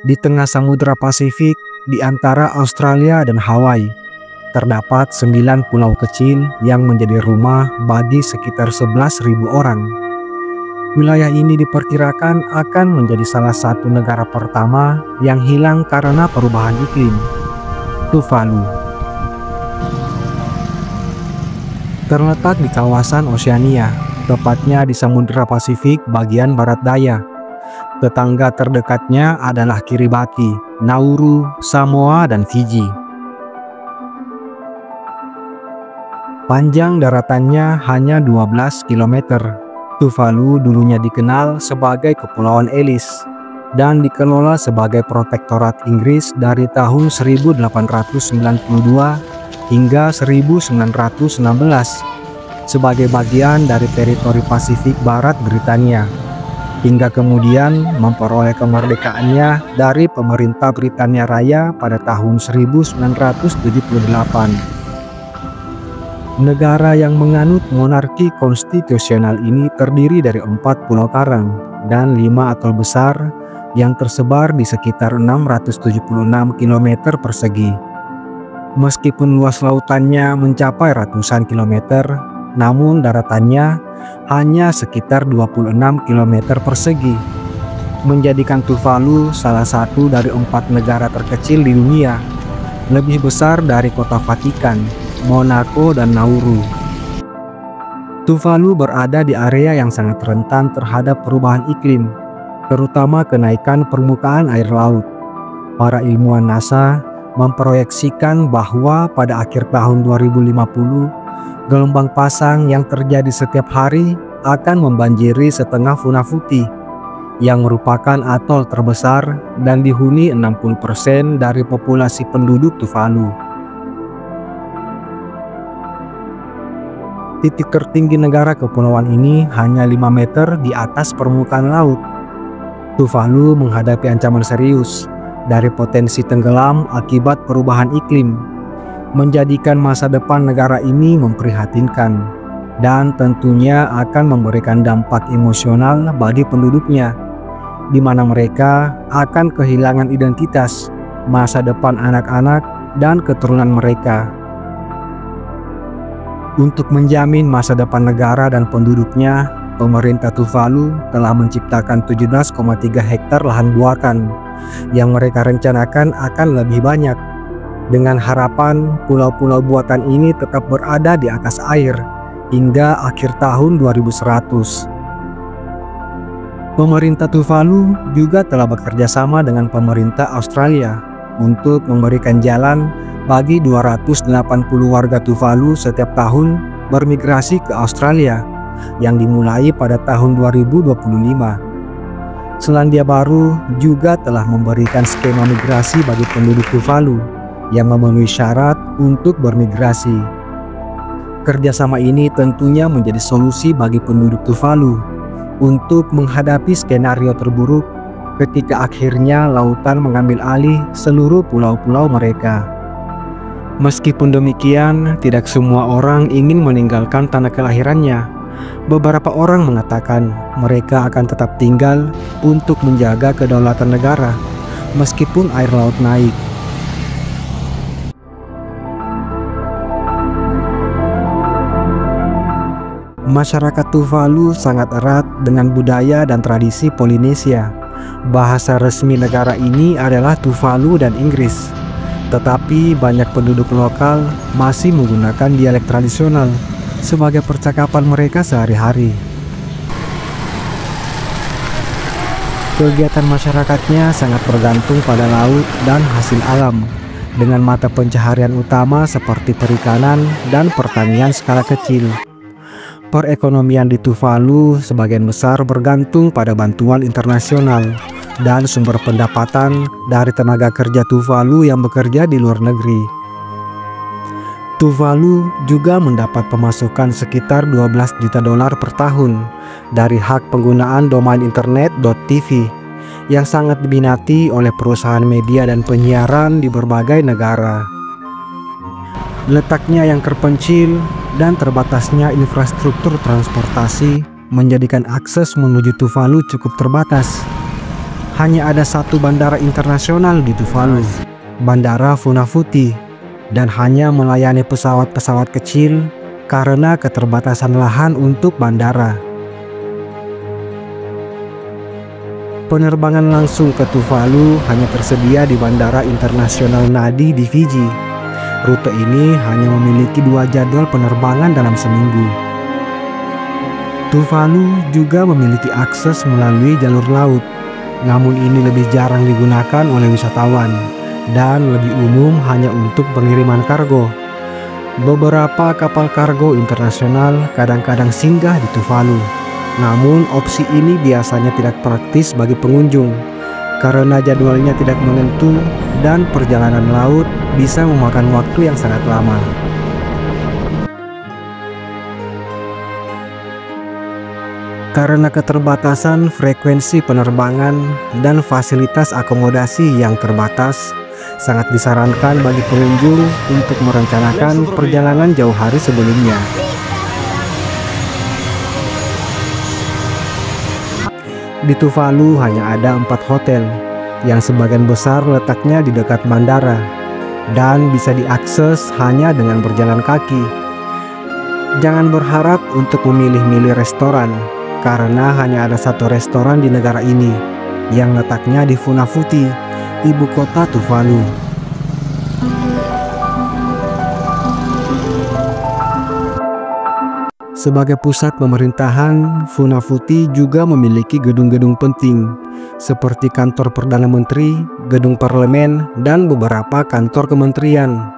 Di tengah Samudra Pasifik, di antara Australia dan Hawaii, terdapat 9 pulau kecil yang menjadi rumah bagi sekitar 11.000 orang. Wilayah ini diperkirakan akan menjadi salah satu negara pertama yang hilang karena perubahan iklim. Tuvalu terletak di kawasan Oseania, tepatnya di Samudra Pasifik bagian barat daya. Tetangga terdekatnya adalah Kiribati, Nauru, Samoa, dan Fiji. Panjang daratannya hanya 12 km. Tuvalu dulunya dikenal sebagai Kepulauan Ellis dan dikelola sebagai protektorat Inggris dari tahun 1892 hingga 1916 sebagai bagian dari teritori Pasifik Barat Britania, hingga kemudian memperoleh kemerdekaannya dari pemerintah Britania Raya pada tahun 1978. Negara yang menganut monarki konstitusional ini terdiri dari 4 pulau karang dan 5 atol besar yang tersebar di sekitar 676 km persegi. Meskipun luas lautannya mencapai ratusan kilometer, namun daratannya hanya sekitar 26 km persegi, menjadikan Tuvalu salah satu dari 4 negara terkecil di dunia, lebih besar dari kota Vatikan, Monaco, dan Nauru. Tuvalu berada di area yang sangat rentan terhadap perubahan iklim, terutama kenaikan permukaan air laut. Para ilmuwan NASA memproyeksikan bahwa pada akhir tahun 2050, gelombang pasang yang terjadi setiap hari akan membanjiri setengah Funafuti, yang merupakan atol terbesar dan dihuni 60% dari populasi penduduk Tuvalu. Titik tertinggi negara kepulauan ini hanya 5 meter di atas permukaan laut. Tuvalu menghadapi ancaman serius dari potensi tenggelam akibat perubahan iklim, menjadikan masa depan negara ini memprihatinkan dan tentunya akan memberikan dampak emosional bagi penduduknya, di mana mereka akan kehilangan identitas, masa depan anak-anak, dan keturunan mereka. Untuk menjamin masa depan negara dan penduduknya, pemerintah Tuvalu telah menciptakan 17,3 hektar lahan buatan yang mereka rencanakan akan lebih banyak, dengan harapan pulau-pulau buatan ini tetap berada di atas air hingga akhir tahun 2100. Pemerintah Tuvalu juga telah bekerja sama dengan pemerintah Australia untuk memberikan jalan bagi 280 warga Tuvalu setiap tahun bermigrasi ke Australia yang dimulai pada tahun 2025. Selandia Baru juga telah memberikan skema migrasi bagi penduduk Tuvalu yang memenuhi syarat untuk bermigrasi. Kerjasama ini tentunya menjadi solusi bagi penduduk Tuvalu untuk menghadapi skenario terburuk ketika akhirnya lautan mengambil alih seluruh pulau-pulau mereka. Meskipun demikian, tidak semua orang ingin meninggalkan tanah kelahirannya. Beberapa orang mengatakan mereka akan tetap tinggal untuk menjaga kedaulatan negara, meskipun air laut naik. Masyarakat Tuvalu sangat erat dengan budaya dan tradisi Polinesia. Bahasa resmi negara ini adalah Tuvalu dan Inggris. Tetapi banyak penduduk lokal masih menggunakan dialek tradisional sebagai percakapan mereka sehari-hari. Kegiatan masyarakatnya sangat bergantung pada laut dan hasil alam, dengan mata pencaharian utama seperti perikanan dan pertanian skala kecil. Perekonomian di Tuvalu sebagian besar bergantung pada bantuan internasional dan sumber pendapatan dari tenaga kerja Tuvalu yang bekerja di luar negeri. Tuvalu juga mendapat pemasukan sekitar 12 juta dolar per tahun dari hak penggunaan domain internet .tv yang sangat diminati oleh perusahaan media dan penyiaran di berbagai negara. Letaknya yang terpencil dan terbatasnya infrastruktur transportasi menjadikan akses menuju Tuvalu cukup terbatas. hanya ada satu bandara internasional di Tuvalu, Bandara Funafuti, dan hanya melayani pesawat-pesawat kecil karena keterbatasan lahan untuk bandara. Penerbangan langsung ke Tuvalu hanya tersedia di Bandara Internasional Nadi di Fiji. Rute ini hanya memiliki 2 jadwal penerbangan dalam seminggu. Tuvalu juga memiliki akses melalui jalur laut, namun ini lebih jarang digunakan oleh wisatawan dan lebih umum hanya untuk pengiriman kargo. Beberapa kapal kargo internasional kadang-kadang singgah di Tuvalu, namun opsi ini biasanya tidak praktis bagi pengunjung karena jadwalnya tidak menentu dan perjalanan laut bisa memakan waktu yang sangat lama. Karena keterbatasan frekuensi penerbangan dan fasilitas akomodasi yang terbatas, sangat disarankan bagi pengunjung untuk merencanakan perjalanan jauh hari sebelumnya. Di Tuvalu hanya ada 4 hotel, yang sebagian besar letaknya di dekat bandara, dan bisa diakses hanya dengan berjalan kaki. Jangan berharap untuk memilih-milih restoran, karena hanya ada satu restoran di negara ini, yang letaknya di Funafuti, ibu kota Tuvalu. Sebagai pusat pemerintahan, Funafuti juga memiliki gedung-gedung penting, seperti kantor Perdana Menteri, gedung parlemen, dan beberapa kantor kementerian.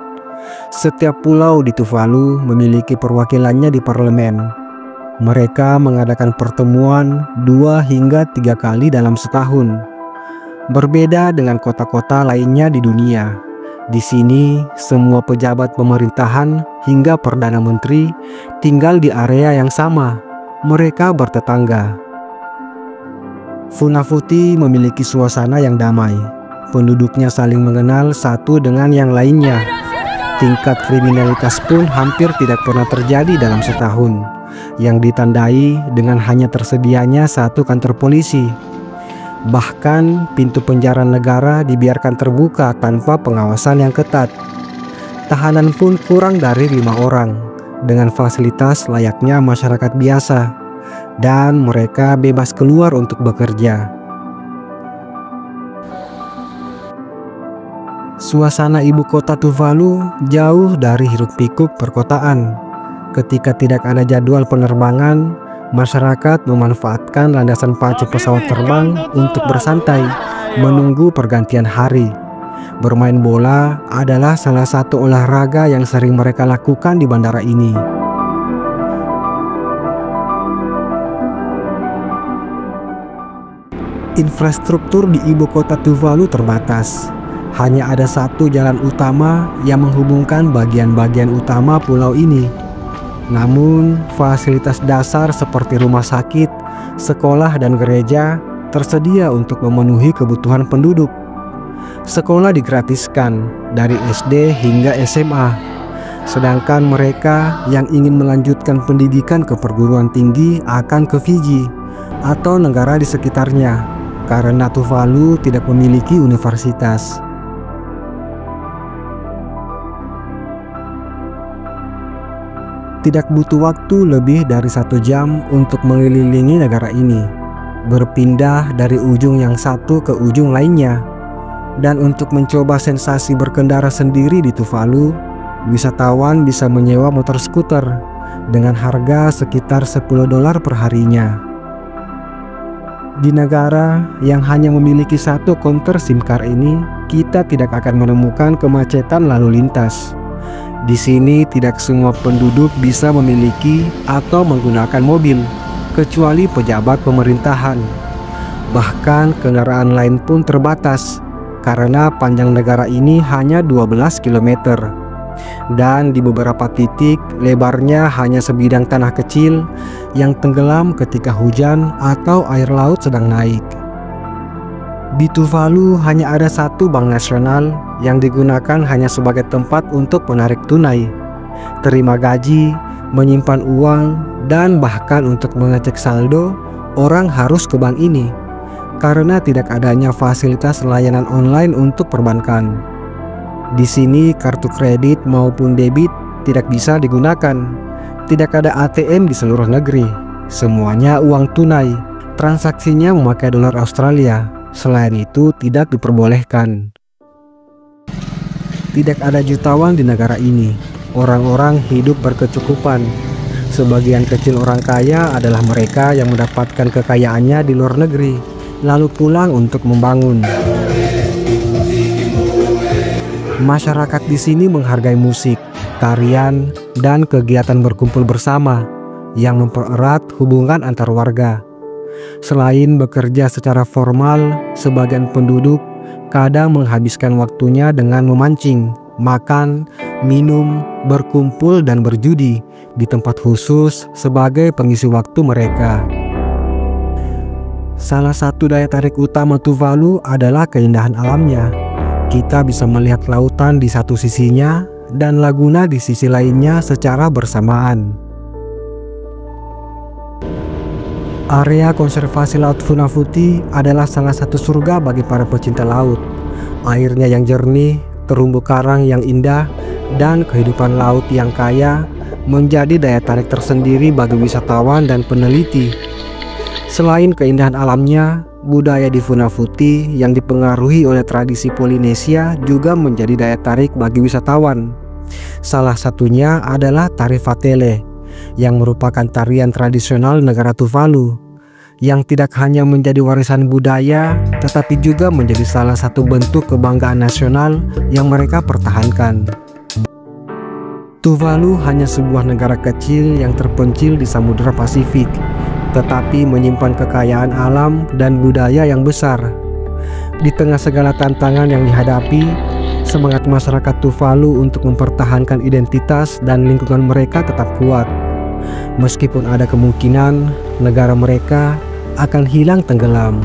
Setiap pulau di Tuvalu memiliki perwakilannya di parlemen. Mereka mengadakan pertemuan 2 hingga 3 kali dalam setahun. Berbeda dengan kota-kota lainnya di dunia, di sini semua pejabat pemerintahan hingga Perdana Menteri tinggal di area yang sama. Mereka bertetangga. Funafuti memiliki suasana yang damai. Penduduknya saling mengenal satu dengan yang lainnya. Tingkat kriminalitas pun hampir tidak pernah terjadi dalam setahun, yang ditandai dengan hanya tersedianya satu kantor polisi. Bahkan pintu penjara negara dibiarkan terbuka tanpa pengawasan yang ketat. Tahanan pun kurang dari 5 orang, dengan fasilitas layaknya masyarakat biasa, dan mereka bebas keluar untuk bekerja. Suasana ibu kota Tuvalu jauh dari hiruk-pikuk perkotaan. Ketika tidak ada jadwal penerbangan, masyarakat memanfaatkan landasan pacu pesawat terbang untuk bersantai, menunggu pergantian hari. Bermain bola adalah salah satu olahraga yang sering mereka lakukan di bandara ini. Infrastruktur di ibu kota Tuvalu terbatas. Hanya ada satu jalan utama yang menghubungkan bagian-bagian utama pulau ini. Namun, fasilitas dasar seperti rumah sakit, sekolah, dan gereja tersedia untuk memenuhi kebutuhan penduduk. Sekolah digratiskan dari SD hingga SMA, sedangkan mereka yang ingin melanjutkan pendidikan ke perguruan tinggi akan ke Fiji atau negara di sekitarnya, karena Tuvalu tidak memiliki universitas. Tidak butuh waktu lebih dari 1 jam untuk mengelilingi negara ini, berpindah dari ujung yang satu ke ujung lainnya. Dan untuk mencoba sensasi berkendara sendiri di Tuvalu, wisatawan bisa menyewa motor skuter dengan harga sekitar $10 per harinya. Di negara yang hanya memiliki satu counter SIM card ini, kita tidak akan menemukan kemacetan lalu lintas. Di sini tidak semua penduduk bisa memiliki atau menggunakan mobil, kecuali pejabat pemerintahan. Bahkan kendaraan lain pun terbatas, karena panjang negara ini hanya 12 km. Dan di beberapa titik lebarnya hanya sebidang tanah kecil yang tenggelam ketika hujan atau air laut sedang naik. Di Tuvalu hanya ada satu bank nasional yang digunakan hanya sebagai tempat untuk menarik tunai, terima gaji, menyimpan uang, dan bahkan untuk mengecek saldo, orang harus ke bank ini. karena tidak adanya fasilitas layanan online untuk perbankan. Di sini kartu kredit maupun debit tidak bisa digunakan. Tidak ada ATM di seluruh negeri. Semuanya uang tunai. Transaksinya memakai dolar Australia. Selain itu tidak diperbolehkan. Tidak ada jutawan di negara ini. Orang-orang hidup berkecukupan. Sebagian kecil orang kaya adalah mereka yang mendapatkan kekayaannya di luar negeri, lalu pulang untuk membangun. Masyarakat di sini menghargai musik, tarian, dan kegiatan berkumpul bersama yang mempererat hubungan antar warga. Selain bekerja secara formal, sebagian penduduk kadang menghabiskan waktunya dengan memancing, makan, minum, berkumpul, dan berjudi di tempat khusus sebagai pengisi waktu mereka. Salah satu daya tarik utama Tuvalu adalah keindahan alamnya. Kita bisa melihat lautan di satu sisinya dan laguna di sisi lainnya secara bersamaan. Area konservasi Laut Funafuti adalah salah satu surga bagi para pecinta laut. Airnya yang jernih, terumbu karang yang indah, dan kehidupan laut yang kaya menjadi daya tarik tersendiri bagi wisatawan dan peneliti. Selain keindahan alamnya, budaya di Funafuti yang dipengaruhi oleh tradisi Polinesia juga menjadi daya tarik bagi wisatawan. Salah satunya adalah tari Fatele, yang merupakan tarian tradisional negara Tuvalu, yang tidak hanya menjadi warisan budaya, tetapi juga menjadi salah satu bentuk kebanggaan nasional yang mereka pertahankan. Tuvalu hanya sebuah negara kecil yang terpencil di Samudra Pasifik, tetapi menyimpan kekayaan alam dan budaya yang besar. Di tengah segala tantangan yang dihadapi, semangat masyarakat Tuvalu untuk mempertahankan identitas dan lingkungan mereka tetap kuat. Meskipun ada kemungkinan negara mereka akan hilang tenggelam.